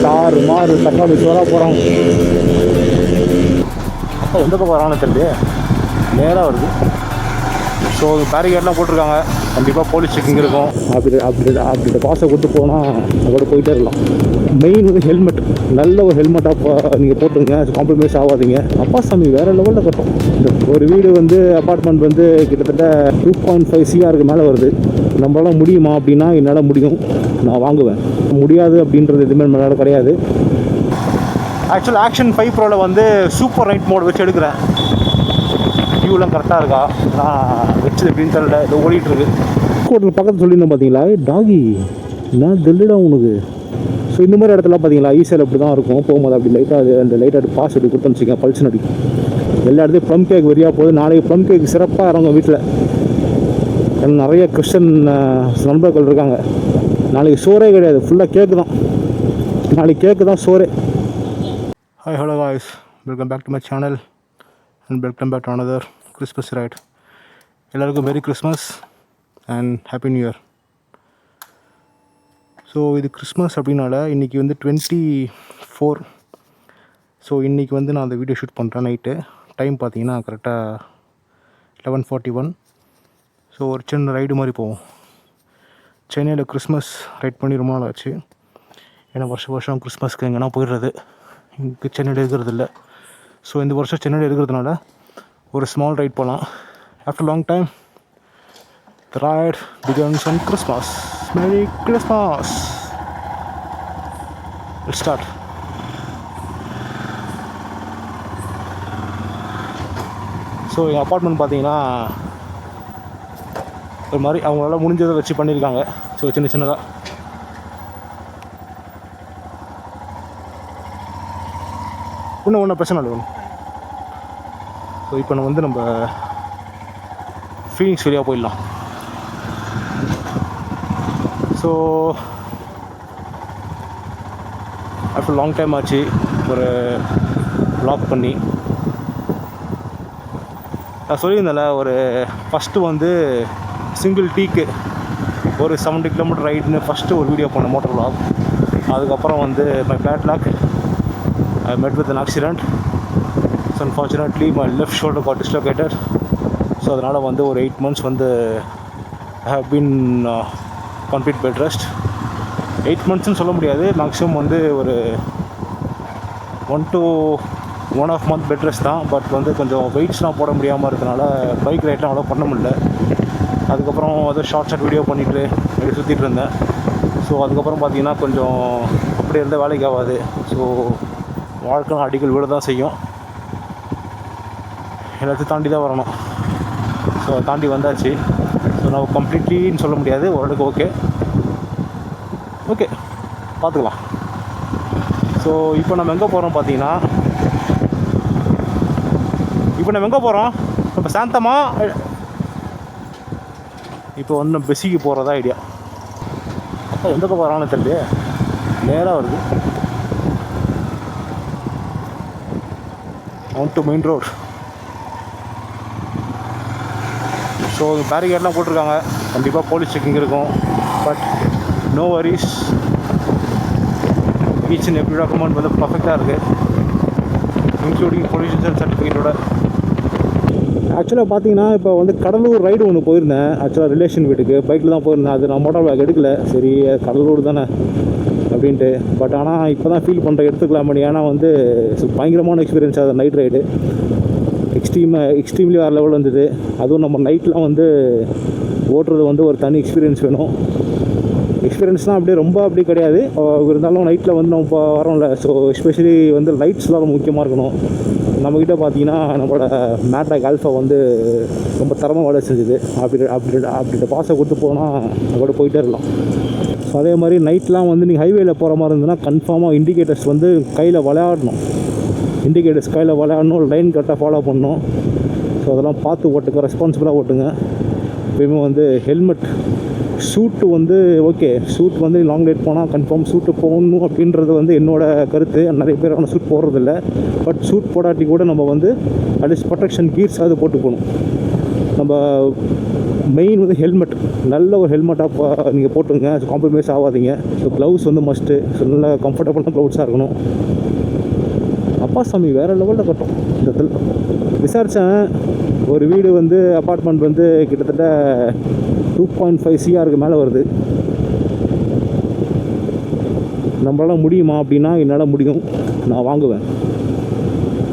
தாறு மாறு தக்காளி சோறாக போகிறோம். அப்போ எந்த பக்கம் வரான்னு தெரியல, நேராக வருது. ஸோ பேரிகேட்லாம் போட்டிருக்காங்க, கண்டிப்பாக போலீஸ் செக்கிங் இருக்கும். அப்படி பாஸை கொடுத்து போனால் அதோட போயிட்டே இருக்கலாம். மெயின் வந்து ஹெல்மெட், நல்ல ஒரு ஹெல்மெட்டாக நீங்கள் போட்டுருங்க, காம்ப்ரமைஸ் ஆகாதீங்க. அப்பா சாமி வேறு லெவலில் கட்டும். இந்த ஒரு வீடு வந்து அப்பார்ட்மெண்ட் வந்து கிட்டத்தட்ட 2.5 CRக்கு மேலே வருது. நம்மளால முடியுமா அப்படின்னா என்னால் முடியும், நான் வாங்குவேன். முடியாது அப்படின்றது எதுவுமே நம்மளால கிடையாது. ஆக்சுவலாக ஆக்ஷன் 5 ப்ரோவில் வந்து சூப்பர் நைட் மோட் வச்சு எடுக்கிறேன். வியூலாம் கரெக்டாக இருக்கா, நான் வச்சது எப்படின்னு தெரியல, இது ஓடிட்டுருக்கு. ஹோட்டல் பக்கத்தில் சொல்லியிருந்தேன் பார்த்தீங்களா, டாகி நான் தெல்லுடா உனக்கு. ஸோ இந்த மாதிரி இடத்துல பார்த்தீங்களா ஈஸியில் அப்படி தான் இருக்கும். போகும்போது அப்படி லைட்டாக அந்த லைட்டாக பாஸ் எடுத்து கொடுத்து வச்சுக்கேன், பல்ஸ் நடிக்கும். எல்லா இடத்துலையும் ப்ளம் கேக் வரியாக போகுது. நாளைக்கு ப்ளம் கேக் சிறப்பாக இறங்கும் வீட்டில். நிறைய கிறிஸ்டன் நண்பர்கள் இருக்காங்க. நாளைக்கு சோறே கிடையாது, ஃபுல்லாக கேக்கு தான். நாளைக்கு கேக்கு தான் சோறே. Hi hello guys, welcome back to my channel and welcome back to another Christmas right. எல்லாருக்கும் merry Christmas and happy new year. So இது கிறிஸ்மஸ் அப்படின்னால இன்றைக்கி வந்து 24. ஸோ இன்றைக்கி வந்து நான் அந்த வீடியோ ஷூட் பண்ணுறேன் நைட்டு. டைம் பார்த்தீங்கன்னா கரெக்டாக 11:41. ஸோ ஒரு சின்ன ரைடு மாதிரி போவோம். சென்னையில் கிறிஸ்மஸ் ரைட் பண்ணி ரொம்ப நாள் ஆச்சு. ஏன்னா வருஷம் கிறிஸ்மஸ்க்கு எங்கன்னா போயிடுறது, இங்கே சென்னையில் இருக்கிறதில்ல. ஸோ இந்த வருஷம் சென்னையில் இருக்கிறதுனால ஒரு ஸ்மால் ரைட் போகலாம். After long time the ride begins on Christmas. Merry Christmas. Let's start. So எங்கள் அப்பார்ட்மெண்ட் பார்த்தீங்கன்னா ஒரு மாதிரி அவங்களால முடிஞ்சதை வச்சு பண்ணியிருக்காங்க. ஸோ சின்ன சின்னதாக ஒன்றும் பிரச்சனை இல்லை. ஸோ இப்போ நம்ம ஃபீனிக்ஸ் வழியாக போயிடலாம். ஸோ ஆஃப்டர் லாங் டைம் ஆச்சு ஒரு வ்ளாக் பண்ணி. நான் சொல்லியிருந்தேன்ல, ஒரு ஃபஸ்ட்டு வந்து சிங்கிள் டீக்கு ஒரு 70 கிலோமீட்டர் ரைடுன்னு ஃபஸ்ட்டு ஒரு வீடியோ பண்ணேன், மோட்டர் வ்ளாக். அதுக்கப்புறம் வந்து my bad luck, I met with an accident. So unfortunately my left shoulder got dislocated. So அதனால் வந்து ஒரு 8 months வந்து I have been complete bed rest. 8 monthsன்னு சொல்ல முடியாது, மேக்ஸிமம் வந்து ஒரு 1 to 1.5 month பெட் ரெஸ்ட் தான். பட் வந்து கொஞ்சம் வெயிட்ஸ்லாம் போட முடியாமல் இருக்கிறதுனால பைக் ரைட்லாம் அவ்வளோ பண்ண முடியல. அதுக்கப்புறம் அதை ஷார்ட் வீடியோ பண்ணிவிட்டு அப்படி சுற்றிட்டு இருந்தேன். ஸோ அதுக்கப்புறம் பார்த்தீங்கன்னா கொஞ்சம் அப்படி இருந்தால் வேலைக்கு ஆகாது. ஸோ வாழ்க்கைலாம் அடிக்கல் விட தான் செய்யும், எல்லாத்தையும் தாண்டி தான் வரணும். ஸோ தாண்டி வந்தாச்சு. ஸோ நான் கம்ப்ளீட்லின்னு சொல்ல முடியாது, ஓரளவுக்கு ஓகே பார்த்துக்கலாம். ஸோ இப்போ நம்ம எங்கே போகிறோம் பார்த்தீங்கன்னா, இப்போ சாந்தமா இப்போ வந்து நம்ம பெசிக்கு போகிறதா ஐடியா. அப்போ எந்த பக்கம் வரான்னு தெரியல, நேராக வருது. On to main road. So பேரிகேட்லாம் போட்டிருக்காங்க, கண்டிப்பாக போலீஸ் செக்கிங் இருக்கும். But no worries, each and every document வந்து பர்ஃபெக்டாக இருக்குது, இன்க்ளூடிங் பொல்யூஷன் சர்டிஃபிகேட்டோட. ஆக்சுவலாக பார்த்தீங்கன்னா இப்போ வந்து கடலூர் ரைடு ஒன்று போயிருந்தேன். ஆக்சுவலாக ரிலேஷன் வீட்டுக்கு பைக்கில் தான் போயிருந்தேன். அது நான் மோட்டார் பேக் எடுக்கல, சரி கடலூர் தானே அப்படின்ட்டு. பட் ஆனால் இப்போ தான் ஃபீல் பண்ணுறேன் எடுத்துக்கலாம் பண்ணி. ஏன்னா வந்து பயங்கரமான எக்ஸ்பீரியன்ஸ் அது நைட் ரைடு. எக்ஸ்ட்ரீம்லி வேறு லெவல் வந்தது. அதுவும் நம்ம நைட்லாம் வந்து ஓட்டுறது வந்து ஒரு தனி எக்ஸ்பீரியன்ஸ் வேணும். எக்ஸ்பீரியன்ஸ்னால் அப்படியே ரொம்ப அப்படி கிடையாது, இருந்தாலும் நைட்டில் வந்து நம்ம வரோம்ல. ஸோ எஸ்பெஷலி வந்து லைட்ஸ்லாம் ரொம்ப முக்கியமாக இருக்கணும். நம்மக்கிட்ட பார்த்தீங்கன்னா நம்மளோட மேட்ராக் ஆல்ஃபா வந்து ரொம்ப தரமாக வேலை செஞ்சுது. அப்படி பாஸை கொடுத்து போனால் அதோட போயிட்டே இருக்கலாம். ஸோ அதே மாதிரி நைட்லாம் வந்து நீங்கள் ஹைவேயில் போகிற மாதிரி இருந்ததுன்னா கன்ஃபார்மாக இண்டிகேட்டர்ஸ் வந்து கையில் விளையாடணும். லைன் கரெக்டாக ஃபாலோ பண்ணணும். ஸோ அதெல்லாம் பார்த்து ஓட்டுங்க, ரெஸ்பான்சிபிளாக ஓட்டுங்க. எப்பயுமே வந்து ஹெல்மெட், சூட்டு வந்து ஓகே, சூட் வந்து லாங் ரைட் போனால் கன்ஃபார்ம் சூட்டு போகணும் அப்படின்றது வந்து என்னோடய கருத்து. நிறைய பேர் ஆனால் சூட் போடுறதில்ல. பட் சூட் போடாட்டி கூட நம்ம வந்து அட்லீஸ்ட் ப்ரொடெக்ஷன் கீர்ஸ் அது போட்டு போகணும். நம்ம மெயின் வந்து ஹெல்மெட், நல்ல ஒரு ஹெல்மெட்டாக நீங்கள் போட்டுங்க, காம்ப்ரமைஸ் ஆகாதீங்க. ஸோ க்ளவுஸ் வந்து மஸ்ட்டு, ஸோ நல்ல கம்ஃபர்டபுளான க்ளவுஸாக இருக்கணும். அப்பா சாமி வேறு லெவலில் கட்டும் இந்த இடத்துல. விசாரித்தேன், ஒரு வீடு வந்து அப்பார்ட்மெண்ட் வந்து கிட்டத்தட்ட 2.5 CRக்கு மேலே வருது. நம்மளால் முடியுமா அப்படின்னா என்னால் முடியும், நான் வாங்குவேன்.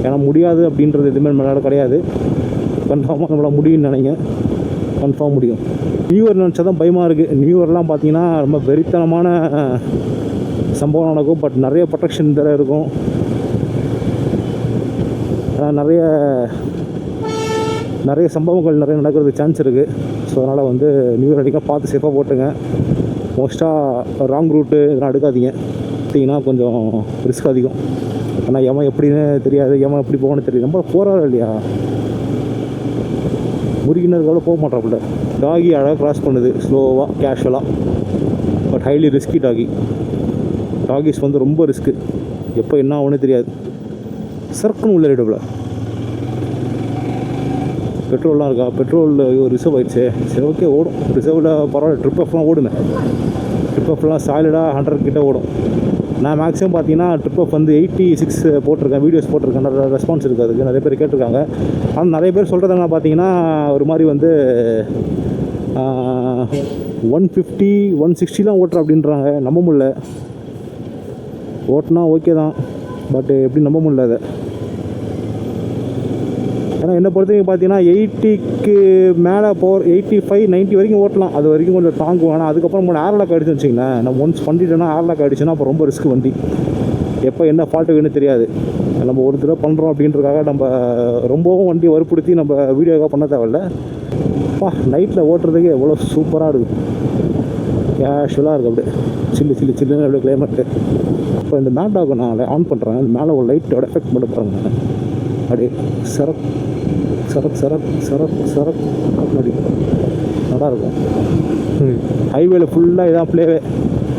ஏன்னா முடியாது அப்படின்றது எதுவுமே நம்மளால் கிடையாது. கன்ஃபார்மாக நம்மளால் முடியும்னு நினைங்க, கன்ஃபார்ம் முடியும். நியூ இயர் நினச்சா தான் பயமாக இருக்குது. நியூ இயர்லாம் பார்த்தீங்கன்னா ரொம்ப வெறித்தனமான சம்பவம் நடக்கும். பட் நிறைய ப்ரொடெக்ஷன் தர இருக்கும். ஏன்னா நிறைய சம்பவங்கள் நிறைய நடக்கிறதுக்கு சான்ஸ் இருக்குது. ஸோ அதனால் வந்து நியூ இயர் அடிக்க பார்த்து சேஃபாக போட்டுங்க. மோஸ்ட்டாக ராங் ரூட்டு இதெல்லாம் எடுக்காதீங்க. பார்த்தீங்கன்னா கொஞ்சம் ரிஸ்க் அதிகம். ஆனால் எவன் எப்படின்னு தெரியாது, எவன் எப்படி போகணும்னு தெரியும். நம்ம போகிறாரு இல்லையா, முருகினர்களோட போக மாட்டாப்புல. டாகி அழகாக க்ராஸ் பண்ணுது ஸ்லோவாக, கேஷுவலாக. பட் ஹைலி ரிஸ்கி டாகிஸ் வந்து ரொம்ப ரிஸ்க்கு. எப்போ என்ன ஆகும்னு தெரியாது. சர்க்குன்னு உள்ள இடத்துல பெட்ரோல்லாம் இருக்கா, பெட்ரோல் ரிசர்வ் ஆகிடுச்சு. சரி ஓகே, ஓடும் ரிசர்வில் பரவாயில்ல. ட்ரிப் எஃப்லாம் ஓடுங்க. ட்ரிப் எஃப்லாம் சாலிடாக 100 கிட்ட ஓடும். நான் மேக்ஸிமம் பார்த்தீங்கன்னா ட்ரிப் எஃப் வந்து 86 போட்டிருக்கேன், வீடியோஸ் போட்டிருக்கேன். நிறைய ரெஸ்பான்ஸ் இருக்குது அதுக்கு, நிறைய பேர் கேட்டிருக்காங்க. ஆனால் நிறைய பேர் சொல்கிறதுனா பார்த்தீங்கன்னா ஒரு மாதிரி வந்து 150 160 ஓட்டுற அப்படின்றாங்க. நம்ப முடியல. ஓட்டினா ஓகே தான், பட் எப்படி நம்ப முடியல அதை. ஏன்னா என்னை பொறுத்த வரைக்கும் பார்த்தீங்கன்னா 80க்கு மேலே 85 90 வரைக்கும் ஓட்டலாம். அது வரைக்கும் கொஞ்சம் தாங்குவோம். ஆனால் அதுக்கப்புறம் ஏர் லாக் ஆகிடுச்சுன்னு வச்சிங்களேன், நம்ம ஒன்ஸ் பண்ணிட்டோன்னா ஏர் லாக் ஆகிடுச்சுன்னா அப்போ ரொம்ப ரிஸ்க். வண்டி எப்போ என்ன ஃபால்ட்டு வேணும்னு தெரியாது. நம்ம ஒரு தடவை பண்ணுறோம் அப்படின்றதுக்காக நம்ம ரொம்பவும் வண்டியை வற்புறுத்தி நம்ம வீடியோக்காக பண்ண தேவையில்ல. நைட்டில் ஓட்டுறதுக்கு எவ்வளோ சூப்பராக இருக்குது, கேஷுவலாக இருக்குது. அப்படியே சில்லுன்னு அப்படியே கிளைமேட்டு. இப்போ இந்த மேட்டாக நான் ஆன் பண்ணுறேன், மேலே ஒரு லைட்டோட எஃபெக்ட் மட்டும் பாருங்க. அப்படியே சரக் அப்படி நல்லாயிருக்கும். ஹைவேல ஃபுல்லாக இதான் ப்ளேவே.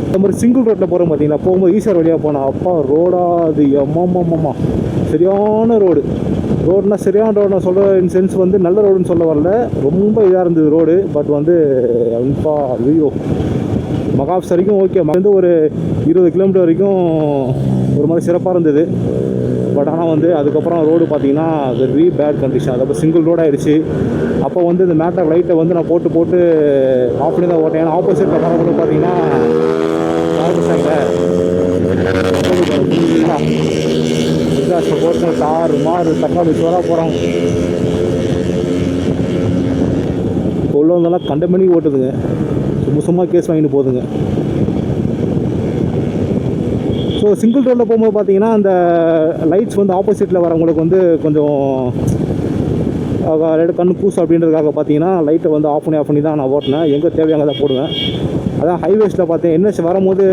இந்த மாதிரி சிங்கிள் ரோட்டில் போகிறோம் பார்த்தீங்களா, போகும்போது ஈஸியாக வழியாக போனால் அப்பா ரோடா அது அம்மா சரியான ரோடுனா சரியான ரோடு. நான் சொல்கிற இன் சென்ஸ் வந்து நல்ல ரோடுன்னு சொல்ல வரல, ரொம்ப இதாக இருந்தது ரோடு. பட் வந்து அப்பா ஐயோ, மகாப்ஸ் வரைக்கும் ஓகே, வந்து ஒரு 20 கிலோமீட்டர் வரைக்கும் ஒரு மாதிரி சிறப்பாக இருந்தது. பட் ஆனால் வந்து அதுக்கப்புறம் ரோடு பார்த்தீங்கன்னா வெரி பேட் கண்டிஷன். அது அப்போ சிங்கிள் ரோடு ஆகிடுச்சு. அப்போ வந்து இந்த மேட்டர் லைட்டை வந்து நான் போட்டு ஆஃப் பண்ணி தான் ஓட்டேன். ஏன்னா ஆப்போசிட்டில் வரவங்க பார்த்தீங்கன்னா போட்டு கார் மாறு தக்காளி சோறாக போகிறாங்க. இப்போ உள்ளவங்கெல்லாம் கண்ட மணிக்கு ஓட்டுதுங்க, சும்மா கேஸ் வாங்கிட்டு போகுதுங்க. ஸோ சிங்கிள் ரோட்டில் போகும்போது பார்த்தீங்கன்னா அந்த லைட்ஸ் வந்து ஆப்போசிட்டில் வரவங்களுக்கு வந்து கொஞ்சம் கண்ணு கூசு அப்படின்றதுக்காக பார்த்தீங்கன்னா லைட்டை வந்து ஆஃப் பண்ணி தான் நான் ஓட்டினேன். எங்கே தேவையாக தான் போடுவேன். அதான் ஹைவேஸில் பார்த்தேன், NH வரும்போது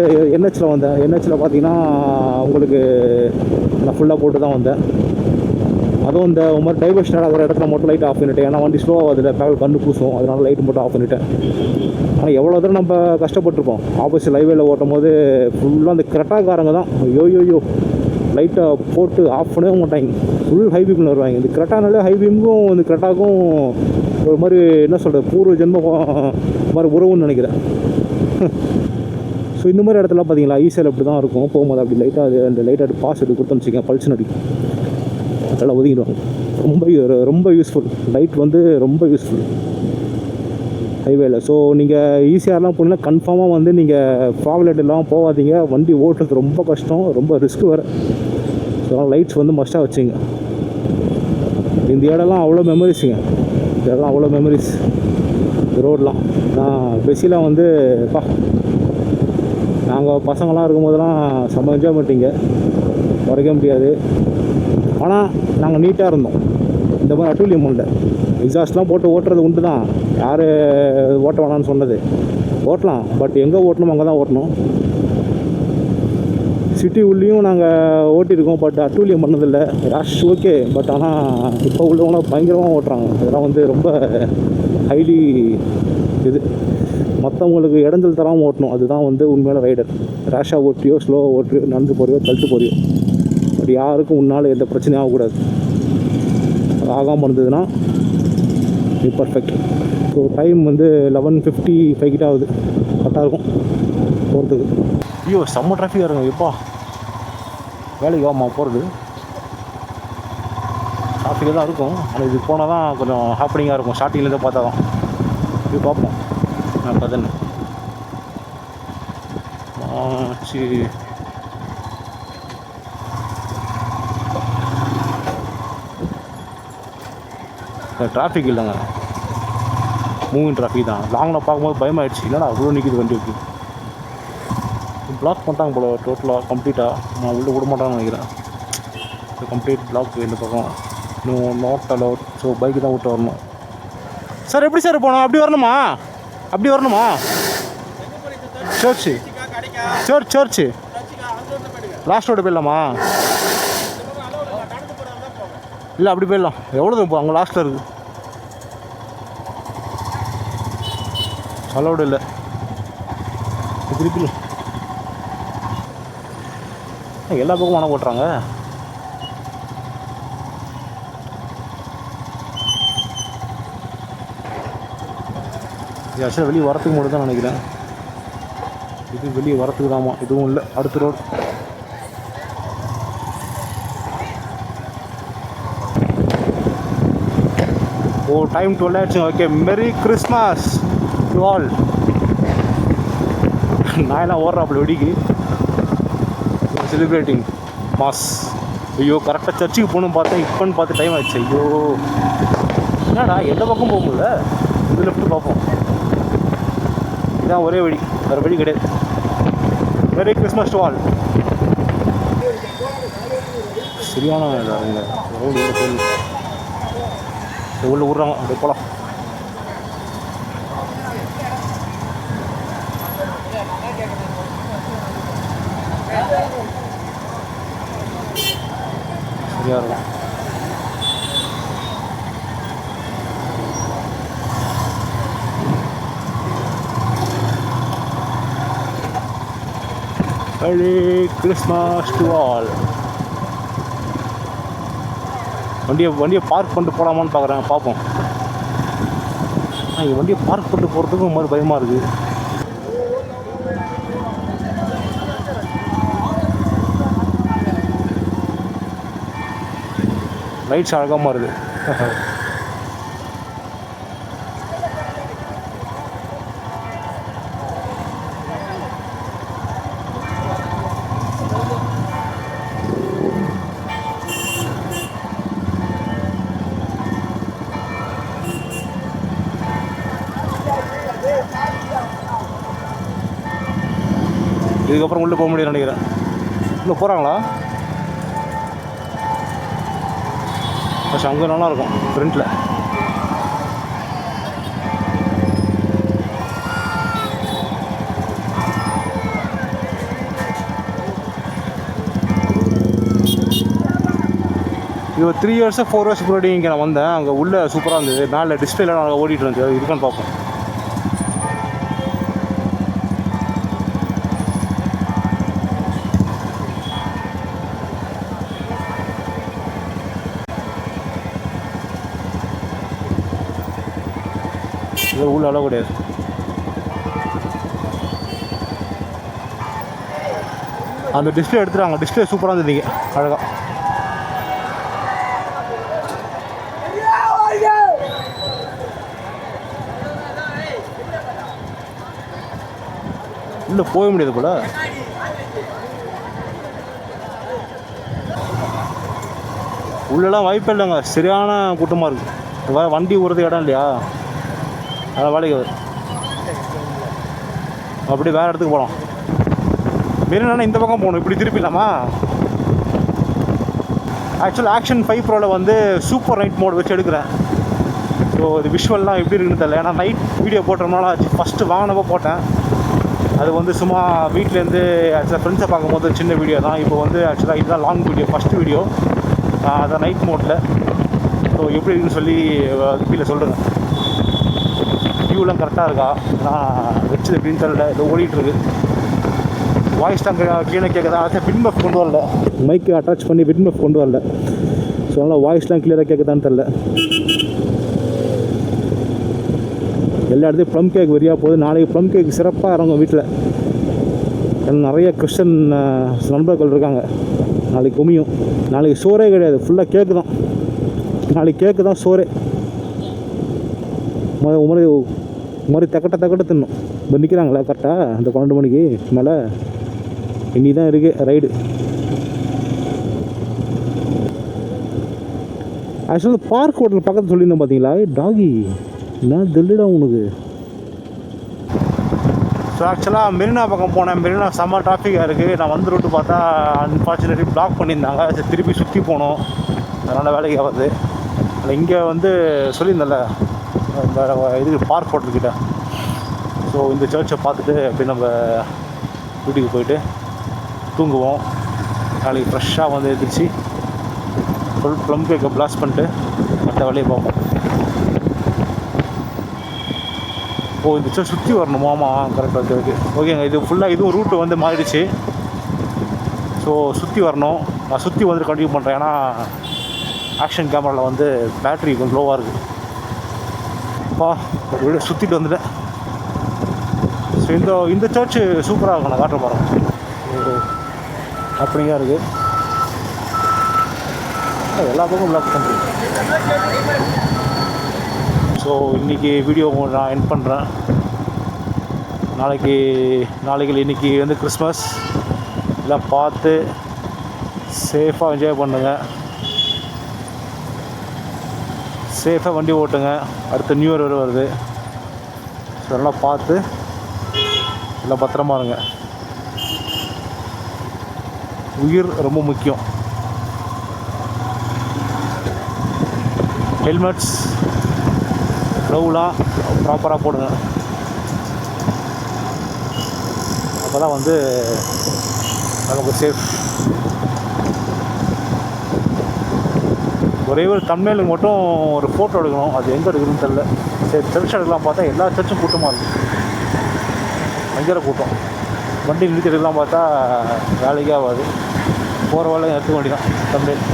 NHல வந்தேன். NHல பார்த்தீங்கன்னா உங்களுக்கு நான் ஃபுல்லாக போட்டு தான் வந்தேன். அதுவும் இந்த மாதிரி டைவர்ஷன் ஆகிற இடத்துல மட்டும் லைட் ஆஃப் பண்ணிட்டேன். ஏன்னா வண்டி ஸ்லோவாக அதில் பேவல் கண்ணு கூசும், அதனால லைட்டு மட்டும் ஆஃப் பண்ணிட்டேன். ஆனால் எவ்வளோ தூரம் நம்ம கஷ்டப்பட்டுருப்போம். ஆப்போசிட் ஹைவேல ஓட்டும் போது ஃபுல்லாக அந்த கிரெட்டாக்காரங்க தான் யோயோ லைட்டை போட்டு ஆஃப் பண்ணவே மாட்டாங்க. ஃபுல் ஹை பீமில் வருவாங்க. இந்த கிரெட்டானாலே ஹை பீமுக்கும் இந்த கிரெட்டாக்கும் ஒரு மாதிரி என்ன சொல்கிறது, பூர்வ ஜென்ம மாதிரி உறவுன்னு நினைக்கிறேன். ஸோ இந்த மாதிரி இடத்துல பார்த்தீங்களா ஈஸியாக இப்படி தான் இருக்கும். போகும்போது அப்படி லைட்டாக அது அந்த லைட்டாக பாஸ் எடுத்து கொடுத்தோன்னு வச்சுக்கேன், பல்ஸ் அடிக்கும், அதெல்லாம் ஒதுங்கிடுவாங்க. ரொம்ப யூஸ்ஃபுல் லைட் வந்து ரொம்ப யூஸ்ஃபுல் ஹைவேல. ஸோ நீங்கள் ஈஸியாகலாம் போனீங்கன்னா கன்ஃபார்மாக வந்து நீங்கள் ஃபாக் லைட் எல்லாம் போகாதீங்க. வண்டி ஓட்டுறது ரொம்ப கஷ்டம், ரொம்ப ரிஸ்க் வேறு. ஸோ அதனால் லைட்ஸ் வந்து மஸ்ட்டாக வச்சுங்க. இந்த இடம்லாம் அவ்வளோ மெமரிஸுங்க, இதெல்லாம் அவ்வளோ மெமரிஸ் ரோடெலாம். நான் பெஸிலாம் வந்து நாங்கள் பசங்களாம் இருக்கும்போதெல்லாம் செம்ம என்ஜாய்மெண்ட்டிங்க, குறைக்க முடியாது. ஆனால் நாங்கள் நீட்டாக இருந்தோம். இந்த மாதிரி அட்டூழியம் இல்லை. எக்ஸாஸ்ட்லாம் போட்டு ஓட்டுறது உண்டு தான், யார் ஓட்ட வேணான்னு சொன்னது, ஓட்டலாம். பட் எங்கே ஓட்டணும் அங்கே தான் ஓட்டணும். சிட்டி உள்ளேயும் நாங்கள் ஓட்டியிருக்கோம், பட் அட்டூழியம் பண்ணதில்லை. ரஷ் ஓகே, பட் ஆனால் இப்போ உள்ளவங்கள பயங்கரமாக ஓட்டுறாங்க. அதெல்லாம் வந்து ரொம்ப ஹைலி இது. மற்றவங்களுக்கு இடைஞ்சல் தராமல் ஓட்டணும், அதுதான் வந்து உண்மையான ரைடர். ரேஷாக ஓட்டியோ ஸ்லோவாக ஓட்டியோ நடந்து போறியோ தள்ளிட்டு போறியோ, பட் யாருக்கும் உன்னால் எந்த பிரச்சனையும் ஆகக்கூடாது. அது ஆகாமல் இருந்ததுன்னா பர்ஃபெக்ட். ஸோ டைம் வந்து 11:55 கிட்ட ஆகுது. கரெக்டாக இருக்கும் போகிறதுக்கு. ஐயோ செம்ம டிராஃபிக்காக இருக்கும். எப்பா வேலைக்கு வாமா போகிறது டிராஃபிக்காக தான் இருக்கும். ஆனால் இது போனால் தான் கொஞ்சம் ஹாப்பனிங்காக இருக்கும். ஸ்டார்டிங்லேருந்து பார்த்தா தான் இது பார்ப்போம். நான் பார்த்தேன்னு சரி. டிராஃபிக் இல்லைங்க, மூவிங் டிராஃபிக் தான். லாங்கில் பார்க்கும்போது பயமாகிடுச்சு. இல்லைனா அவ்வளோ நிற்கிது வண்டி. இருக்கு பிளாக் பண்ணிட்டாங்க போல டோட்டலாக கம்ப்ளீட்டாக. நான் உள்ளே விட மாட்டான்னு நினைக்கிறேன். கம்ப்ளீட் பிளாக் இந்த பக்கம். இன்னும் நாட் அலவுட். ஸோ பைக்கு தான் விட்டு வரணும். சார் எப்படி சார் போனோம்? அப்படி வரணுமா? அப்படி வரணுமா? சர்ச்சு சர்ச்சு லாஸ்ட் ரோடு போயிடலாமா? இல்லை அப்படி போயிடலாம். எவ்வளோ தூரம் அங்கே லாஸ்ட்டில் இருக்குது. அலோடு இல்லை. திருப்பி எல்லா பக்கமும் மனம் போட்டுறாங்க. இது ஆக்சுவலாக வெளியே வரத்துக்கு மட்டும் தான் நினைக்கிறேன். இது வெளியே வரத்துக்கு தாமா. இதுவும் இல்லை. அடுத்த ரோடு. ஓ டைம் 12 ஆயிடுச்சுங்க. ஓகே, மெரி கிறிஸ்மஸ் டு ஆல். நான் எல்லாம் ஓடுறாப்புல வெடிக்கு செலிப்ரேட்டிங் மாஸ். ஐயோ கரெக்டாக சர்ச்சுக்கு போகணும்னு பார்த்தேன். இப்போன்னு பார்த்து டைம் ஆயிடுச்சு. ஐயோ என்னடா எந்த பக்கம் போக முடியல. இது லெஃப்ட்டு பார்ப்போம். இதுதான் ஒரே வழி, வேறு வழி கிடையாது. மெரி கிறிஸ்மஸ் டு ஆல். சரியான இதாங்க ரோடு உள்ள விட்றாங்க. அப்படியே போகலாம். சரியாக இருக்கும். Merry Christmas to all. வண்டியை பார்க் பண்ணிட்டு போகலாமான்னு பார்க்குறேன். பார்ப்போம். ஆனால் வண்டியை பார்க் பண்ணிட்டு போகிறதுக்கும் ஒரு மாதிரி பயமாக இருக்குது. லைட்ஸ் அழகாக மாறுது. இதுக்கப்புறம் உள்ளே போக முடியும்னு நினைக்கிறேன். உள்ளே போகிறாங்களா? ஃபஸ்ட் அங்கே நல்லாயிருக்கும் ஃப்ரண்ட்டில். இது 3 இயர்ஸோ 4 இயர்ஸ் முன்னாடி இங்கே நான் வந்தேன். அங்கே உள்ளே சூப்பராக இருந்தது. மேலே டிஸ்பிளேலாம் நாங்கள் ஓடிட்டு இருந்துச்சு. அது இருக்கான்னு பார்ப்போம். இது உள்ள அளவு கிடையாது. அந்த டிஸ்பிளே எடுத்துட்டாங்க. டிஸ்பிளே சூப்பராக இருந்ததுங்க, அழகாக. இல்லை போக முடியாது போல. உள்ளெல்லாம் வாய்ப்பே இல்லைங்க. சரியான கூட்டமாக இருக்குது. வண்டி ஓடுறது இடம் இல்லையா, அதான் வேலைக்கு வரும். அப்படி வேறு இடத்துக்கு போகலாம். வேணும்னா இந்த பக்கம் போகணும். இப்படி திருப்பிடலாமா? ஆக்சுவலாக ஆக்ஷன் 5 ப்ரோவில் வந்து சூப்பர் நைட் மோட் வச்சு எடுக்கிறேன். ஸோ இது விஷுவல்லாம் எப்படி இருக்குன்னு தெரியல. ஏன்னா நைட் வீடியோ போட்டோம்னால ஃபஸ்ட்டு வாங்கினப்போ போட்டேன். அது வந்து சும்மா வீட்டிலேருந்து ஆக்சுவலாக ஃப்ரெண்ட்ஸை பார்க்கும்போது சின்ன வீடியோ தான். இப்போ வந்து ஆக்சுவலாக இதுதான் லாங் வீடியோ, ஃபஸ்ட்டு வீடியோ. அதான் நைட் மோட்டில். ஸோ எப்படி இருக்குன்னு சொல்லி கீழே சொல்கிறேன். வியூலாம் கரெக்டாக இருக்கா? நான் வச்சது எப்படின்னு தெரியல. இது ஓடிட்டுருக்கு. வாய்ஸ் தான் கீழே கேட்குதா? அதை பின்மப் கொண்டு வரல. மைக்கு அட்டாச் பண்ணி பின்மப் கொண்டு வரல. ஸோ அதனால் வாய்ஸ்லாம் கிளியராக கேட்குதான்னு தெரில. எல்லா இடத்துலையும் ப்ளம் கேக் வெறியாக போகுது. நாளைக்கு ப்ளம் கேக் சிறப்பாக இறங்கும் வீட்டில். நிறைய கிறிஸ்டன் நண்பர்கள் இருக்காங்க. நாளைக்கு குமியும். நாளைக்கு சோறே கிடையாது, ஃபுல்லாக கேக்கு தான். நாளைக்கு கேக்கு தான் சோறே. மாதிரி தக்கட்ட தின்னும். இப்போ நிற்கிறாங்களா கரெக்டாக அந்த 12 மணிக்கு மேலே. இன்னி தான் இருக்குது ரைடு. ஆக்சுவலாக பார்க் ஹோட்டல் பக்கத்தில் சொல்லியிருந்தேன் பார்த்தீங்களா? டாகி நான் தெல்லிடா உனக்கு. ஸோ ஆக்சுவலாக மெரினா பக்கம் போனேன். மெரினா செம்ம டிராஃபிக்காக இருக்குது. நான் வந்து ரூட்டு பார்த்தா அன்ஃபார்ச்சுனேட்லி பிளாக் பண்ணியிருந்தாங்க. சரி திருப்பி சுற்றி போகணும், அதனால் வேலைக்கு ஆகுது. அதில் இங்கே வந்து சொல்லியிருந்தேன்ல இது பார்க் ஹோட்டல்கிட்ட. ஸோ இந்த சர்ச்சை பார்த்துட்டு அப்படியே நம்ம வீட்டுக்கு போயிட்டு தூங்குவோம். நாளைக்கு ஃப்ரெஷ்ஷாக வந்து எழுந்திரிச்சு ஃபுல் ப்ளம் கேக்கை பிளாஸ்ட் பண்ணிட்டு மற்ற வேலையை பார்ப்போம். ஓ இந்த சர்ச் சுற்றி வரணும். ஆமாம் கரெக்டாக இருக்குது. ஓகேங்க, இது ஃபுல்லாக இதுவும் ரூட்டு வந்து மாறிடுச்சு. ஸோ சுற்றி வரணும். நான் சுற்றி வந்துட்டு கண்டினியூ பண்ணுறேன். ஏன்னா ஆக்ஷன் கேமராவில் வந்து பேட்ரி கொஞ்சம் லோவாக இருக்குது. ஒரு வீடு சுற்றிட்டு வந்துட்டேன். ஸோ இந்த சர்ச்சு சூப்பராக இருக்கும். நான் காட்டுற போகிறேன். அப்படிங்க இருக்குது. எல்லா பக்கமும் பிளாக் பண்ணுறேன். ஸோ இன்றைக்கி வீடியோ நான் எண்ட் பண்ணுறேன். நாளைக்கு இன்றைக்கி வந்து கிறிஸ்மஸ் எல்லாம் பார்த்து சேஃபாக என்ஜாய் பண்ணுங்க. சேஃபாக வண்டி ஓட்டுங்க. அடுத்து நியூ இயர் வருது. ஸோ எல்லாம் பார்த்து எல்லாம் பத்திரமா இருங்க. உயிர் ரொம்ப முக்கியம். ஹெல்மெட்ஸ் க்ளவுலாம் ப்ராப்பராக போடுங்க. அப்போ தான் வந்து நமக்கு சேஃப். ஒரே ஒரு தம்ப்நெயிலுக்கு மட்டும் ஒரு ஃபோட்டோ எடுக்கணும். அது எங்கே எடுக்கணும்னு தெரில. சரி சர்ச் எடுக்கலாம் பார்த்தா எல்லா சர்ச்சும் கூட்டமாக இருக்குது. பயங்கர கூட்டம். வண்டி நிறுத்தி எடுக்கலாம் பார்த்தா வேலைக்கே ஆகாது. போகிற வேலை எடுத்துக்க வேண்டியதான் தம்ப்நெயில்.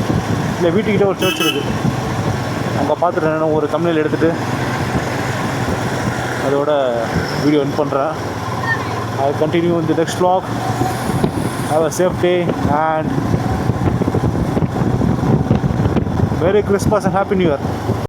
இல்லை வீட்டுக்கிட்டே ஒரு சர்ச் இருக்குது, அங்கே பார்த்துட்டு ஒரு தம்ப்நெயில் எடுத்துகிட்டு அதோட வீடியோ எண்ட் பண்ணுறேன். I continue in the next vlog. Have a safe day and Merry Christmas and Happy New Year.